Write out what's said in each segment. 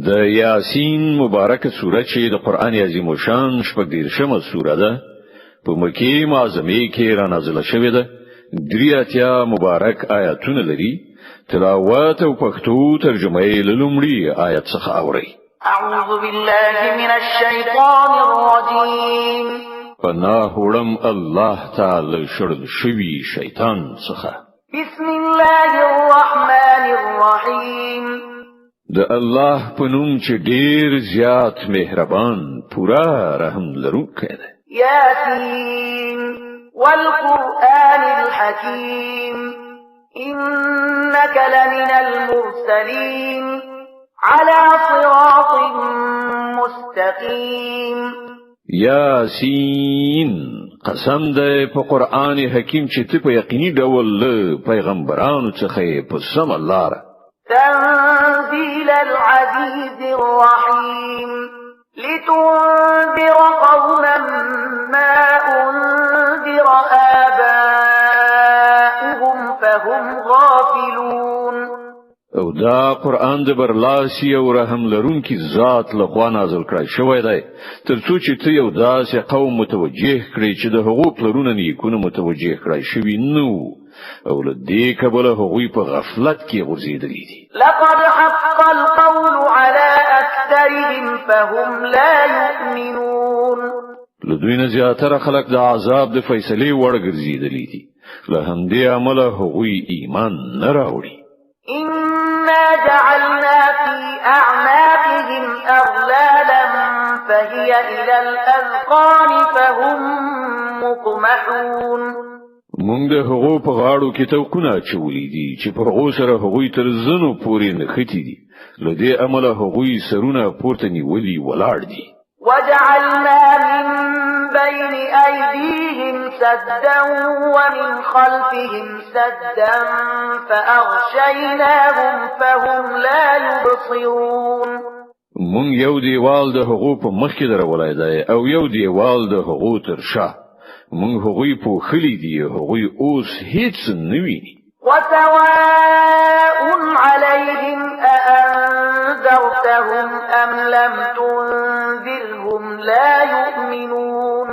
د یاسین مبارکه سوره چې د قران عظیم شان شپږ سوره ده په مکی معظمه کې را نازله شوې ده. دریاتیا مبارک آیاتونه لري. تلاوت او پښتو ترجمه یې لومړی آیت څخه اوري. اعوذ بالله من الشیطان الرجیم. پناه وړم الله تعالی شړل شوی شیطان څخه. بسم الله الرحمن الرحیم. د الله په نوم چې ډیر زیات مهربان پورا رحم لرونکی دی. یاسین والقرآن الحکیم إنك لمن المرسلين على صراط مستقيم. یاسین قسم ده په قرآن حکیم چې ته په یقیني ډول پیغمبرانو څخه په سم لار. تنزيل العزيز الرحيم لتنذر قوما ما أنذر آباؤهم فهم غافلون. او دا قرآن د برلاسی او رحم لرونکي ذات لخوا نازل کړی شوی دی ترڅو چې ته یو داسې قوم متوجه کړي چې د حقوق لرونه نیکونه متوجه کړی شوی نو او لدې کبله هغوی په غفلت کې غورځېدلي دي. لقد حق القول على أكثرهم فهم لا يؤمنون. لدوی نه زیاتره خلک د عذاب د فیصلې وړ ګرځېدلي دي. له همدې امله هغوی ایمان نه راوړي. إنا جعلنا في أعناقهم أغلالا فهي إلى الأذقان فهم مقمحون. مونږ د هغو په غاړو کې توقونه چولې دي چې په هغو سره هغوی تر زنو پورې نښتي دي. له دې امله هغوی سرونه پورته نیولي ولاړ دي. وجعلنا من بين أيديهم سدا ومن خلفهم سدا فأغشيناهم فهم لا يبصرون. مونږ یو دیوال د هغو په مخ کې درولای دی او یو دیوال د هغو تر شا. مونږ هغوی په خلی دی هغوی اوس هیڅ نه ویني. وسواء عليهم أأنذرتهم أم لم تنذرهم لا يؤمنون.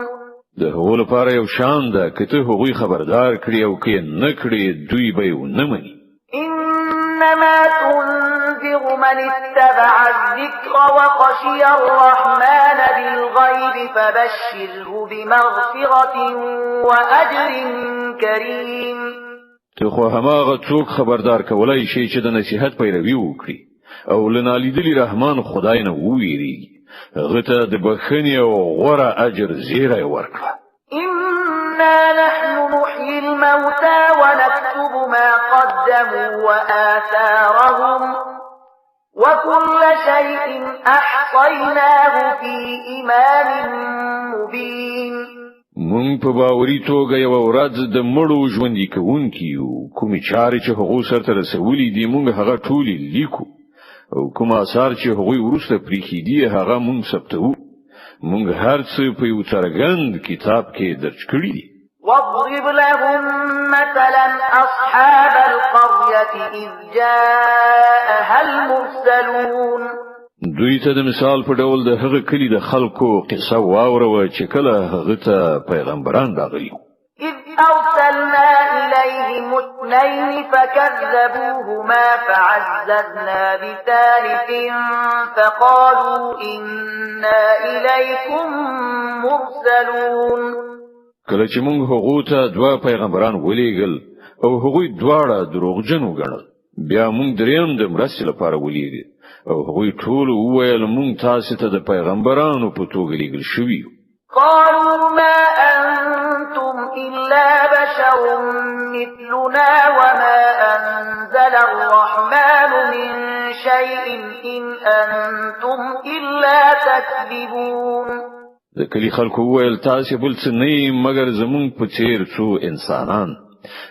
د هغو لپاره یو شان ده که ته هغوی خبردار کړی او که نه کړی دوی به ونه مني. إنما تنذر من اتبع الذكر وخشي الرحمن بالغيب فبشره بمغفرة وأجر كريم. ته خو هماغه څوک خبردار کولای شي چې د نصیحت پیروي وکړي او لنالیدلی رحمان خدای نه وویریږي. هغه ته د بخښنې او غوره اجر زیری ورکړه. إنا نحن نحيي الموتى ونكتب ما قدموا وآثارهم وكل شيء أحصيناه في إمام مبين. مونږ په باوري توګه یو ورځ د مړو ژوندۍ کوونکي یو. کومې چارې چې هغه سره رسولې دي مونږ هغه ټولې لیکو او کوم آثار چې هغه ورسته پریخي دي هغه مونږ ثبتو. مونږ هر څه په یو څرګند کتاب کې درج کړی دي. واضرب لهم مثلا أصحاب القرية إذ جاءها المرسلون. دوی ته د مثال په ډول د هغه کلی د خلکو قصه واوروه چې کله هغه ته پیغمبران راغلي. إذ أرسلنا إليهم اثنين فكذبوهما فعززنا بثالث فقالوا إنا إليكم مرسلون. کله چې موږ هغه ته دوه پیغمبران ولېګل او هغه دواړه دروغجن وګڼل بیا موږ دریم د مرستې لپاره ولېګل او هغه ټول وویل موږ تاسو ته د پیغمبرانو په توګه لېږل شوي. قالوا ما أنتم إلا بشر مثلنا وما أنزل الرحمن من شيء إن أنتم إلا تكذبون. د کلی خلکو وویل تاسو بل څه نه مګر زمون په څیر څو انسانان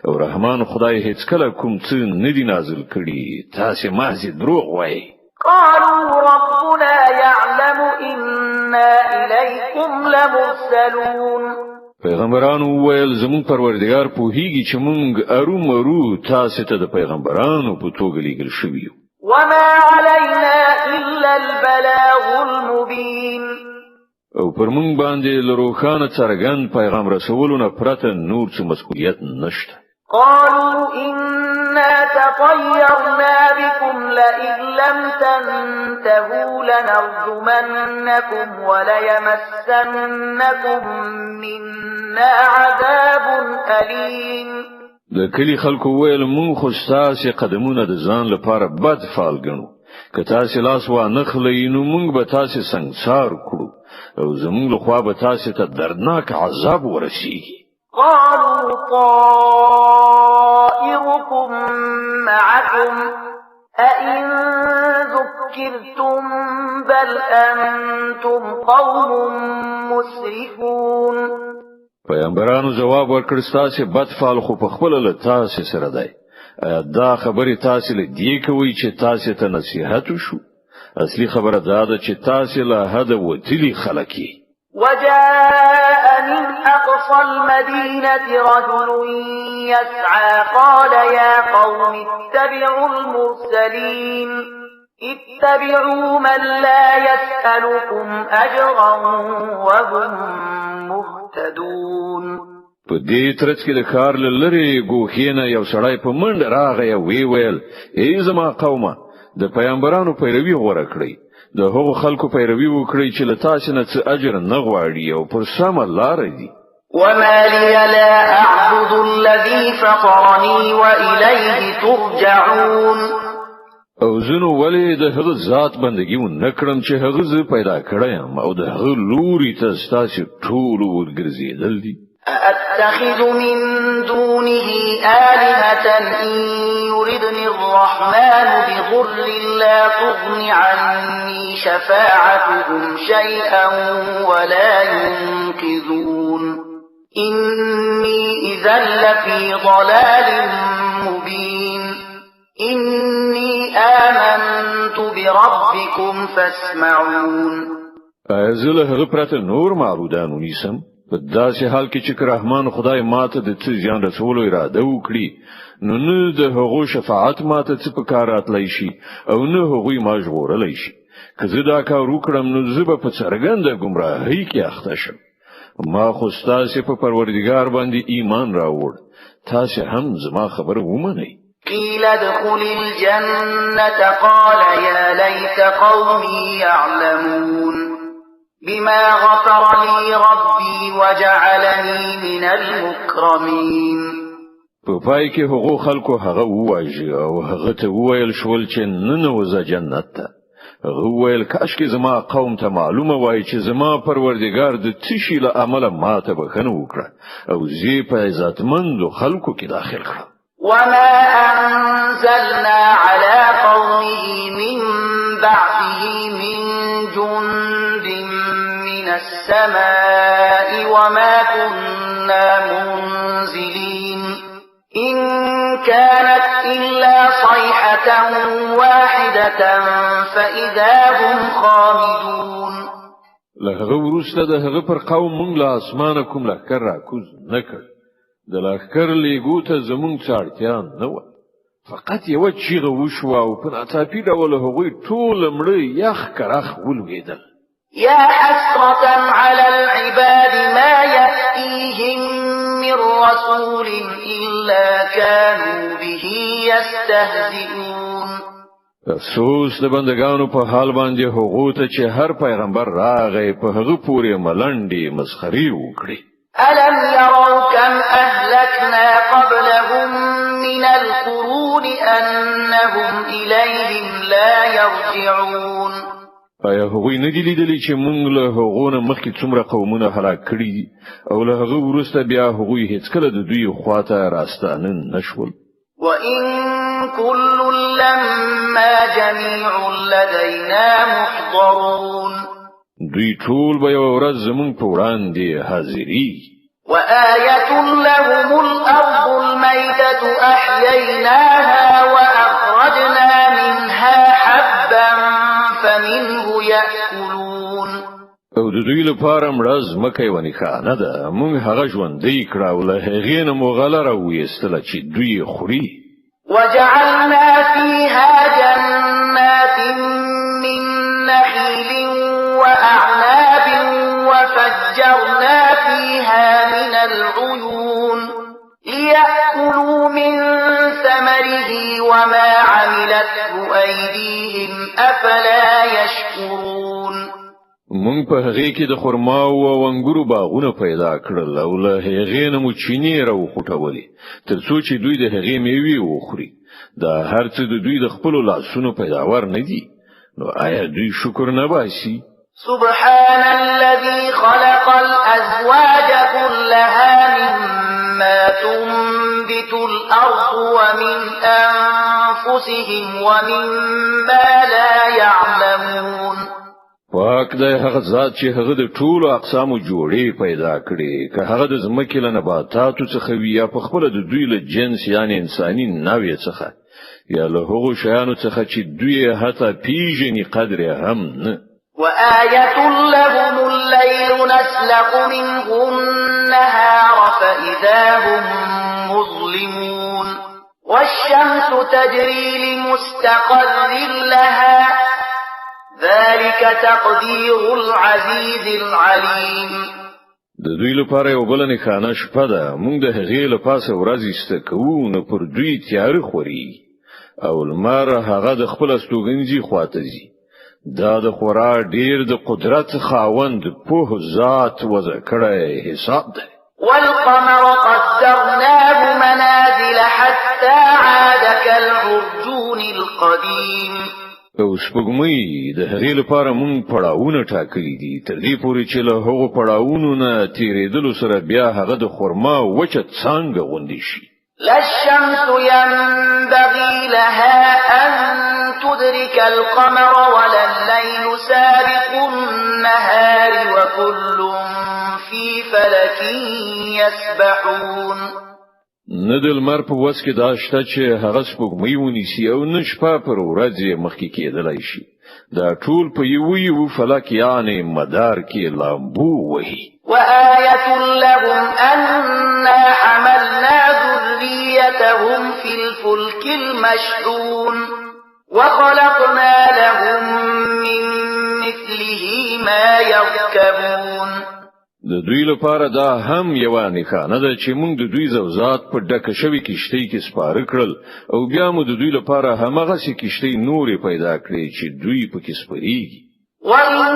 او رحمان خدای هیڅ کله کوم څه نه دی نازل کړي. تاسو محض دروغ وایي. قالوا ربنا يعلم إنا إليكم لمرسلون. پیغمبرانو وویل زمون پروردگار پوهیږي چې مونږ ارومرو تاسو ته د پیغمبرانو په توګه لېږل شوي یو. وما علينا إلا او پر مونږ باندې لروخانه څرګند پیغام رسولونه پرته نور څه مسؤلیت نشته. قالوا إنا تطيرنا بكم لئن لم تنتهوا لنرجمنكم وليمسنكم منا عذاب أليم. د کلی خلکو ویل مونږ خو ستاسو قدمونه د ځان لپاره بد فعال ګڼو. که تاسو لاس وانه خلئ نو مونږ به تاسو سنگسار کړو او زمونږ لخوا به تاسو ته دردناک عذاب ورسیږي. قالوا طائركم معكم أئن ذكرتم بل أنتم قوم مسرفون. پیغمبرانو جواب ورکړ ستاسو بد فعل خو په خپل له تاسو سره دی. دا خبرې تاسو له دې کوي چې تاسو ته نصيحت وشو. اصلي خبره دا ده چې تاسو له حد وتلی خلک. وجاء من أقصى المدينة رجل يسعى قال يا قوم اتبعوا المرسلين اتبعوا من لا يسألكم أجرا وهم مهتدون. په دې ترڅ کې د کار لری ګوخینه یو سړی په منډه راغی او ویل ای زما قومه د پیغمبرانو پیروي غوړه کړی. د هغو خلکو پیروي وکړي چې له تاسو نه څه اجر نه غواړي او پر سمه لار دي. وما لي لا أعبد الذي فطرني وإليه ترجعون. او زنو ولی د هغه ذات بندگی و نکړم چې هغه ز پیدا کړم او د هغه لوري ته تاسو ټول ورګرځیدل دي. أتخذ من دونه آلهة إن يردني الرحمن بضر لا تغن عني شفاعتهم شيئا ولا ينقذون. إني إذا لفي ضلال مبين. إني آمنت بربكم فاسمعون. ازله هغه پرته نور معبودانو نیسم. په داسې حال کې چې رحمان خدای ماته د څه ځان رسولو اراده وکړي نو نه د هغو شفاعت ماته څه په کار راتلی شي او نه هغوی ما ژغورلی شي. که زه دا کار وکړم نو زه به په څرګنده ګمراهۍ کې اخته شم. ما خو ستاسو په پروردګار باندې ایمان راوړ. تاسو هم زما خبره ومنئ. قيل ادخل الجنة قال يا ليت قومي يعلمون بما غفر لي ربي وجعلني من المكرمين. په پای کې هغه خلکو هغه وواژه او هغه ته وویل شول چې ننوځه جنت ته. هغه وویل کاش کې زما قوم ته معلومه وای چې زما پروردګار د تشی له عمله ماته بخنه وکړه او زی په عزتمندو خلکو کې داخل کړه. وما أنزلنا على قومه من بعده من جند من السماء وما كنا منزلين. إن كانت إلا صيحة واحدة فإذا هم خامدون. لهغه ورسته د هغه پر قوم مونږ له اسمانه کوم لکر را کوز نکړ. د لکر لیګو ته زمونږ څارتیا نه و. فقط یو چیغه وشو او په ناڅاپي ډول هغوی ټول مړه یخ کرخ ولوېدل. يا حسرة على العباد ما يأتيهم من رسول إلا كانوا به يستهزئون. افسوس د بندگانو په حال باندې هغه ته چې هر پیغمبر راغی په هغه پورې ملنډي مسخري وکړي. ألم يروا كم أهلكنا قبلهم من القرون أنهم إليهم لا يرجعون. آیا هغوی نه دي لیدلي چې موږ له هغو نه مخکې څومره قومونه هلاک کړي دي او له هغه وروسته بیا هغوی هیڅکله د دوی خواته راستانه نشول. وإن كل لما جميع لدينا محضرون. دوی ټول به یو ورځ زموږ په وړاندې حاضري. وآية لهم الأرض الميتة أحييناها وأخرجنا منها حبا فمنه يأكلون. او د دوی لپاره مړز مکه ونی خانه ده موږ هغه ژوندۍ کړه او له هغې نه مو غله راویستله چې دوی خوري. وجعلنا فيها جنات من نخيل وأعناب وفجرنا فيها من العيون ليأكلوا من ثمره وما عملته أيديهم أفلا يشكرون مونږ په هغه کې د خرما او انګورو باغونه پیدا کړل او له هغې نه مو چینی راو خټولې ترڅو چې دوی د هغې میوې وخوري دا هر څه د دوی د خپل لاسونو پیداوار نه دي نو آیا دوی شکر نه باسي سبحان الذي خلق الأزواج كلها مما تنبت الأرض ومن أنفسهم ومما لا يعلمون پاک دی هغه ذات چې هغه د ټولو اقسامو جوړې پیدا کړي که هغه د زمکې له نباتاتو څخه وي یا په خپل د دوی له جنس یعنی انساني نوع څخه یا له هغو شیانو څخه چې دوی حتی پیژني قدر هم نه وآية لهم الليل نسلق منه النهار فإذا هم مظلمون والشمس تجري لمستقر لها ذلك تقدير العزيز العليم د دوی لپاره یو بل نه خانه شپه ده مونږ د هغې له پاسه ورځ استکو نه پر دوی تیار خوري او لمر هغه د خپل استوګنځي خواته ځي دا د خورا ډیر د قدرت خاوند په ذات وضع کړی حساب ده والقمر قدرناه منازل حتى عاد كالعرجون القديم او سپوږمۍ د هغې لپاره مونږ پړاوونه ټاکلي دي تر دې پورې چې له هغو پړاوونو نه تیرېدلو سره بیا هغه د خرما وچه څانګه غوندې شي لا الشمس ينبغي لها أن تدرك القمر ولا الليل سابق النهار وكل في فلك يسبحون ندل مر په وس کې دا شته چې هغه سپوږمۍ ونیسي او نشپه پر ورځ مخکې کېدلای شي دا ټول په یو فلک یعنی مدار کې لامبو وهي وآية لهم أنا حملنا ذريتهم في الفلك المشحون وخلقنا لهم من مثله ما يركبون د دوی لپاره دا هم یو نښانه ده چې موږ د دوی زوزات په ډکه شوی کشتۍ کې سپاره کړل او بیا موږ د دوی لپاره همغه سي کشتۍ نورې پیدا کړې چې دوی پکې سپریږي وَإِن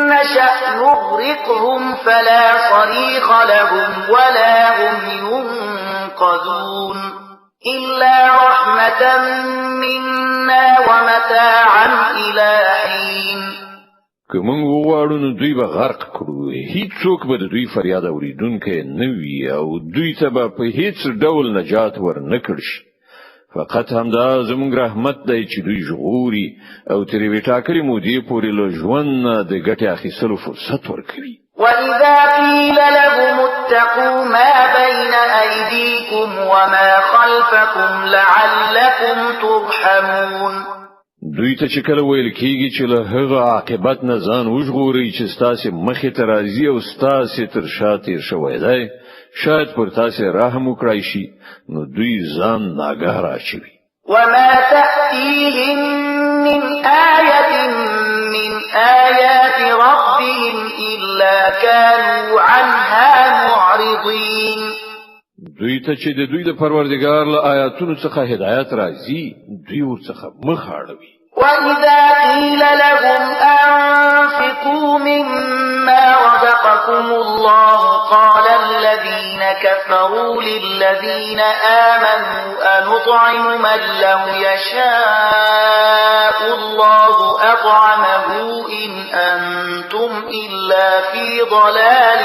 نَّشَأْ نُغْرِقْهُمْ فَلَا صَرِيخَ لَهُمْ وَلَا هُمْ يُنقَذُونَ إِلَّا رَحْمَةً مِنَّا وَمَتَاعًا إِلَى حِينٍ که موږ وغواړو نو دوی به غرق کړو هیڅوک به د دوی فریاد اوریدونکي نه وي او دوی ته به په هیڅ ډول نجات ورنکړ شي فقط همدا زموږ رحمت دی چې دوی ژغوري او تر یوې ټاکلې مودې پورې له ژوند د ګټې اخیستلو فرصت ورکوي وَإِذَا قِيلَ لَهُمُ اتَّقُوا مَا بَيْنَ أَيْدِيكُمْ وَمَا خَلْفَكُمْ لَعَلَّكُمْ تُرْحَمُونَ دوی ته چې کله ویل کېږي چې له هغه عاقبت نه ځان وژغوري چې ستاسو مخې ته راځي او ستاسو تر شاته شوی دی شاید پر تاسو رحم وکړای شي نو دوی ځان ناګه راچوي وما تأتيهم من آية من آيات ربهم إلا كانوا عنها معرضين دوی ته چې د دوی د پروردګار له آیاتونو څخه هدایت راځي دوی ورڅخه مخ اړوي وَإِذَا قِيلَ لَهُمْ أَنفِقُوا مِمَّا رَزَقَكُمُ اللَّهُ قَالَ الَّذِينَ كَفَرُوا لِلَّذِينَ آمَنُوا أَنُطْعِمُ مَن لَّوْ يَشَاءُ اللَّهُ أَطْعَمَهُ إِنْ أَنتُمْ إِلَّا فِي ضَلَالٍ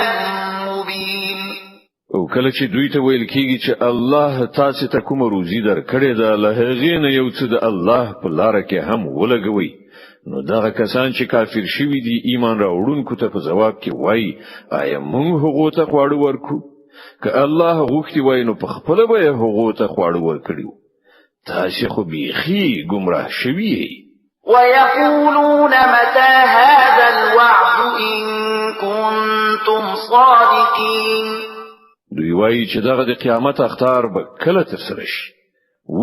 مُّبِينٍ او کله چې دوی ته ویل کېږي چې الله تاسو ته کوم روزي درکړې ده له هغې نه یو څه د الله په لار کې هم ولګوي نو دغه کسان چې کافر شوي دي ایمان راوړونکو ته په جواب کې وایي آیا موږ هغه ته خواړه ورکو که الله غوښتي وای نو په خپل به هغه ته خواړه ورکړو تاسو خو بيخي گمراه شوي ويقولون متى هذا الوعد إن كنتم صادقين دوی وایي چې دغه د قیامت اختار به کله تر سره شي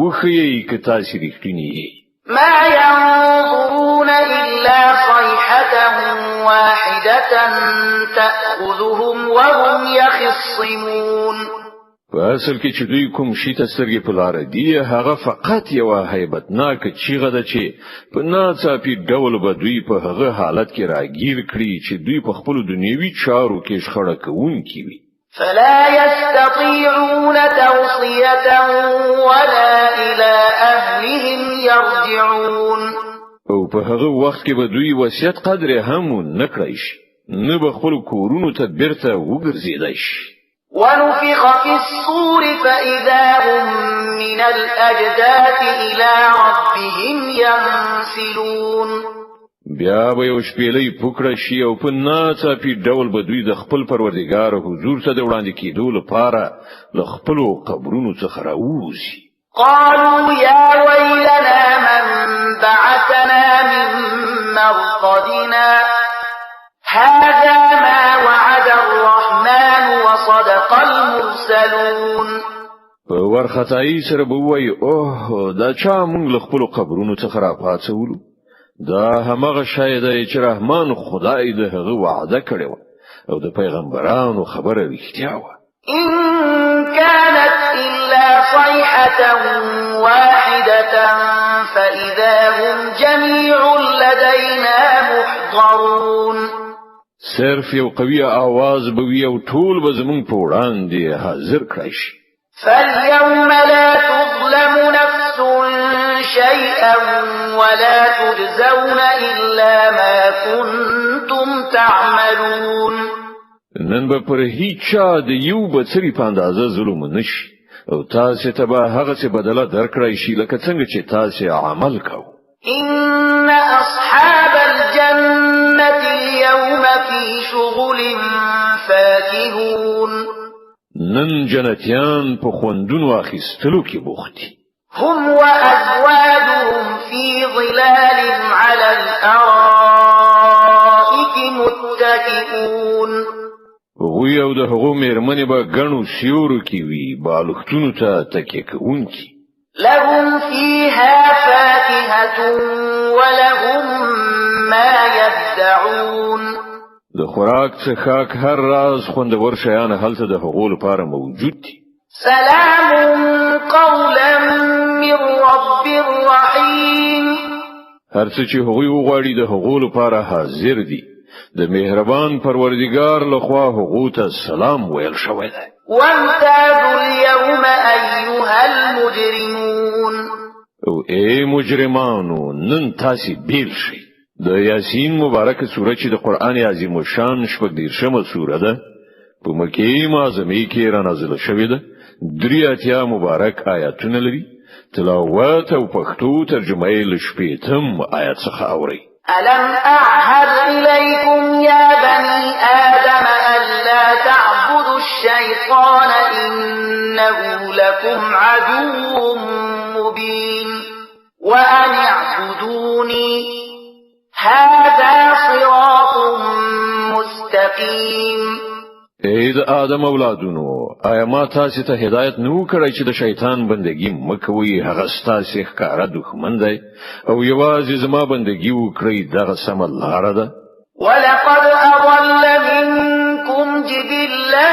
وخی که تاسو رښتینی ما ينظرون إلا صيحة واحدة تأخذهم وهم يخصمون. په اصل کې چې دوی کوم شي ته سترګې په لار دی هغه فقط یو هیبتناک چیغه ده چې په ناڅاپي ډول به دوی په هغه حالت کې راګیر کړي چې دوی په خپل دنیوي چارو کې شخړه کوونکي وي. فلا يستطيعون توصية ولا إلى أهلهم يرجعون. او په هغه وخت کې به دوی وصیت قدر هم نه کړی شي نه به خپل کورونو ته بیرته وګرځیدای شي. ونفخ في الصور فإذا هم من الأجداث إلى ربهم ينسلون. بیا به یو شپېلې پوکړه شي او په ناڅاپي ډول به دوی د خپل پروردګار حضور ته د وړاندې کېدو لپاره له خپل قبرونو څخه راوځي. قالوا يا ويلنا من بعثنا من مرقدنا هذا ما وعد الرحمن وصدق المرسلون. په ورختای سره به وای اوه دا چا موږ له خپل قبرونو څخه راپاتولو دا همغه شاید چې رحمان خدای د هغه وعده کړو او د پیغمبرانو خبره رښتیا و. إن كانت إلا صيحة واحدة فإذا هم جميع لدينا محضرون. صرف یو قوي आवाज به وي او ټول به زمون په وړاندې حاضر کړی شي. فاليوم لا تظلم نفس شيئا ولا تجزون إلا ما كنتم تعملون. نن به پر هیڅ چا د یو بڅری په اندازه ظلم نشي او تاسو ته به هغه څه بدله درکړی شي لکه څنګه چې تاسو عمل کوئ. إن أصحاب الجنة اليوم في شغل فاكهون. نن جنتیان په خوندونو اخیستلو کې بوختي. هم وأزواجهم في ظلال على الأرائك متكئون. غوی او د هغو مېرمنې به ګڼو سیورو کې وي بالښتونو ته تکیه کوونکي. لهم فيها فاكهة ولهم ما يدعون. د خوراک څخه هر راز خوندور شیان هلته د هغو لپاره موجود دي. سلام قولا من رب رحيم. هر څه چې هغوی وغواړي د هغو لپاره حاضر دي. د مهربان پروردگار لخوا هغو ته سلام ویل شوی دی. وامتازوا اليوم أيها المجرمون. او ای مجرمانو نن تاسو بیل شئ. د یاسین مبارکه سوره چې د قران عظیم شان شپږ دیرشمه سوره ده په مکه معظمه کې را نازله شوې ده. درې اتیا مبارک آیاتونه لري. تلاوت او پښتو ترجمه یې لشپېتم آیات څخه اوري. ألم أعهد إليكم يا بني آدم ألا تعبدوا الشيطان إنه لكم عدو مبين وأن اعبدوني هذا صراط مستقيم. اې د آدم اولادونو آیا ما تاسو ته هدایت نو کړی چې د شیطان بندگی مکوئ هغه ستاسو ښکارا دښمن دی او یوازې زما بندگی وکړئ دغه سم لاره ده. ولقد أضل منكم جبلا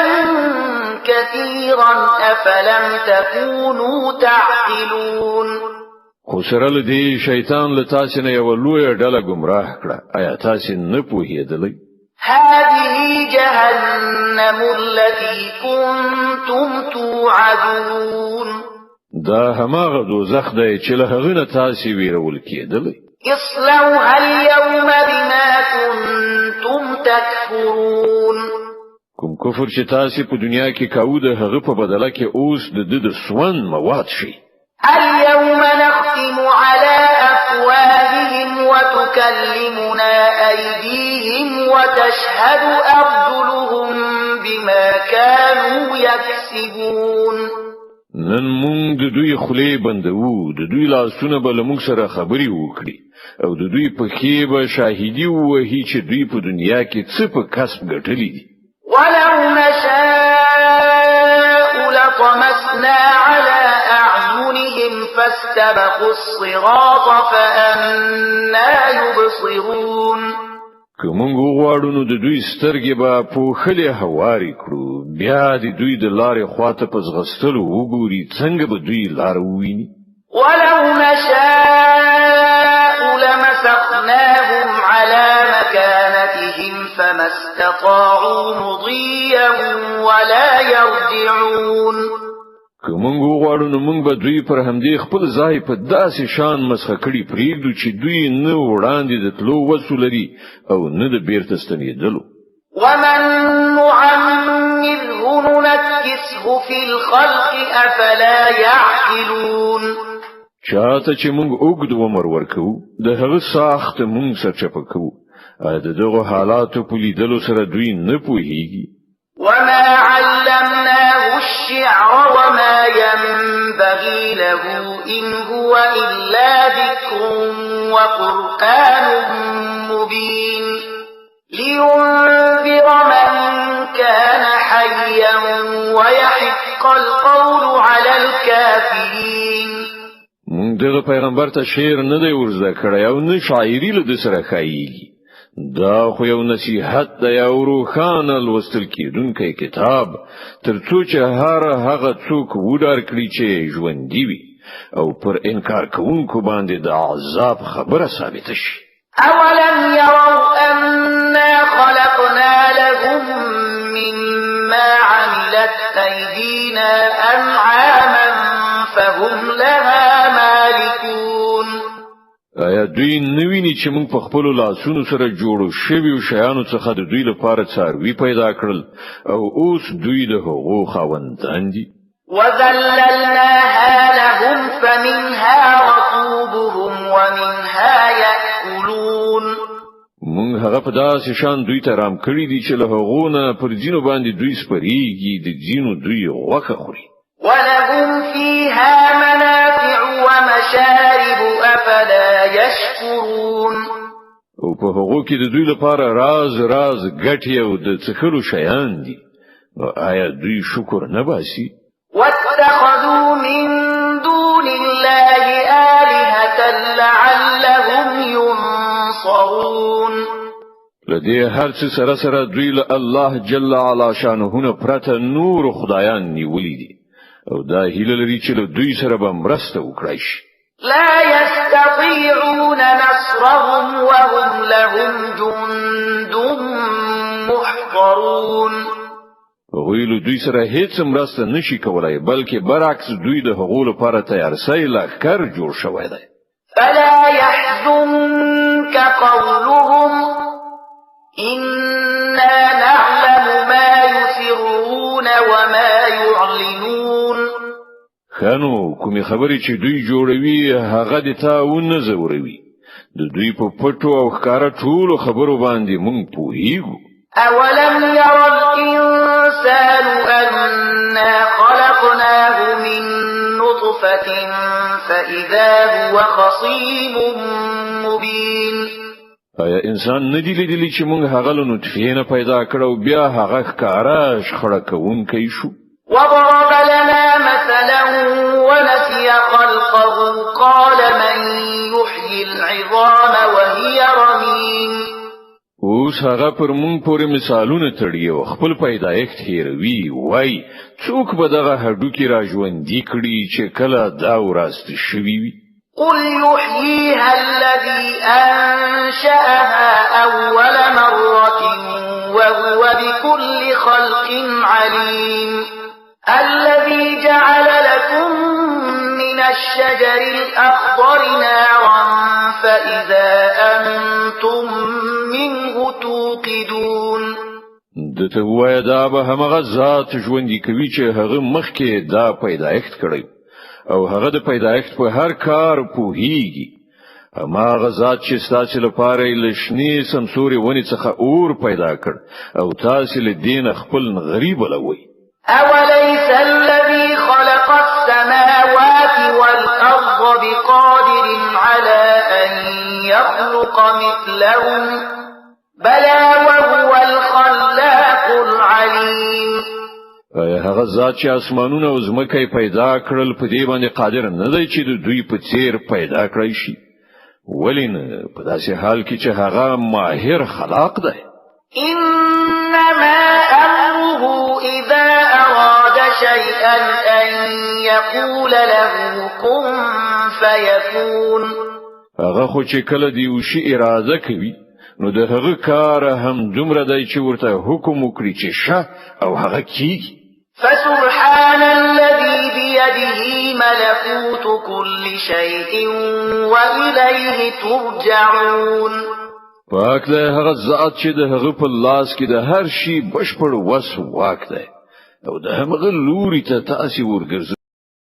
كثيرا أفلم تكونوا تعقلون. خو سره له دې شیطان له تاسو نه یو لوی ډله گمراه کړه آیا تاسو نه پوهیدلی؟ هذه جهنم التي كنتم توعدون. دا هماغه دوزخ دی چې له هغه نه تاسو ویرول کېدلی. اصلوها اليوم بما كنتم تكفرون. کوم کفر چې تاسو په دنیا کې کاوه د هغه په بدله کې اوس د سوان مواد شي. اليوم نختم على أفواههم وتكلمنا أيديهم وتشهد أرجلهم بما كانوا يكسبون. نن مونږ د دوی خولې بندو د دوی لاسونه به له مونږ سره خبرې وکړي او د دوی په کې به شاهدي ووهي چې دوی په دنیا کې څه په کسب ګټلي دي. ولو نشاء لطمسنا على أعينهم فاستبقوا الصراط فأنى يبصرون. که موږ غواړو نو د دوی سترګې به پوښلې هواري کړو بیا د دوی د لارې خواته په ځغستلو وګوري څنګه به دوی لار وویني ولو نشاء لمسخناهم على مكانتهم فما استطاعوا مضيا ولا يرجعون که موږ غواړو نو موږ به دوی پر همدې خپل ځای په داسې شان مسخه کړي پرېږدو چې دوی نه وړاندې د تلو وسو لري او نه د بیرته ستنېدلو ومن نعمره ننكسه في الخلق افلا يعقلون چاته چې موږ اوږد عمر ورکو د هغه ساخت موږ سرچپه کوو د دغه حالاتو په لیدلو سره دوی نه پوهیږي وما علمناه الشعر وما ينبغي له إن هو إلا ذكر وقرآن مبين لينذر من كان حيا ويحق القول على الكافرين مونږ دغه پیغمبر ته شعر نه دی ورزده کړی او نه شاعري له د سره خایي دا خو یو نصیحت دی او روخانه لوستل کېدونکی کتاب ترڅو چې هغه څوک وډار کړي چې ژوندۍ وي او پر انکار کوونکو باندې د عذاب خبره ثابت شي اولم يروا أنا خلقنا لهم مما عملت أيدينا أنعاما فهم لها مالكون آیا دوی نویني چې موږ په خپل لاسونو سره جوړو شویو شیانو څخه د دوی لپاره څاروي پیدا کړل او اوس دوی د هغو خاوندان دي وذللناها لهم فمنها ركوبهم ومنها يأكلون موږ هغه په داسې شان دوی ته رام کړی دي چې له هغو نه پر ځینو باندې دوی سپریږي د ځینو دوی غوښه خوري ولهم فيها منافع ومشارب أفلا يشكرون او په هغو کې د دوی لپاره راز ګټي او د څخلو شیان دي آیا دوی شکر نه باسي واتخذوا من دون الله آلهة لعلهم ينصرون لدې هر څه سره دوی له الله جل علا شانه نه پرته نور خدایان نیولې دي او دا هیله لري چې له دوی سره به مرسته وکړي لا يستطيعون نصرهم وهم لهم جند محضرون ویلو دوی سره هیڅ مرسته نشي کولای بلکې برعکس دوی د هغو لپاره تیار سي لخر جوړ شوی دی فلا يحزنك قولهم إنا نعلم ما يسرون وما يعلنون خانو کومي خبرې چې دوی جوړوي هغه د تاونه زوروي د دوی په پټو او ښکارا ټولو خبرو باندې مونږ پوهیږو أولم ير الإنسان أنا خلقناه من نطفة فإذا هو خصيم مبين آیا انسان ندی لیدلی چې مونږ هغه له نطفه نه پیدا کړو بیا هغه ښکارا شخړه کوونکی شو وضرب لنا مثلا ونسي خلقه قال من يحيي العظام وهي رميم اوس هغه پر مونږ پورې مثالونه تړي او خپل پیدایښت هیروي وای څوک به دغه هډوکی را ژوندۍ کړي چې کله دا وراست شوي وي قل يحييها الذي أنشأها أول مرة وهو بكل خلق عليم الذي جعل لكم من الشجر الأخضر نارا فإذا أنتم منه توقدون دته وای دا به همغه ذات ژوندۍ کوي چې هغه مخکې دا پیدایښت کړی او هغه د پیدایښت په هر کار پوهیږي هماغه ذات چې ستاسو لپاره لښنی سمسوري ونی څخه اور پیدا کړ او تاسو له دین خپل غریب لوي أوليس الذي خلق السماوات والأرض بقادر على أن يخلق مثلهم بلى وهو الخلاق العليم هغه ذات چې اسمانونه او ځمکه پیدا کړل په دې باندې قادر نه دی چې دوی په څیر پیدا کړی شي ولین په داسې حال کې چې هغه ماهر خلاق دی. إنما أمره إذا أراد شيئا أن يقول له كن فيكون. هغه خو چې کله دی وشي اراده کوي نو د هغه کار هم دومره دی چې ورته حکم وکړي چې شه او هغه کیږي. فسبحان الذي بيده ملكوت كل شيء وإليه ترجعون. پاک دی هغه ذات چې د هغه په لاس کې د هر شي بشپړ وس واک دی او د هغه لوري ته تاسو ورګرځي.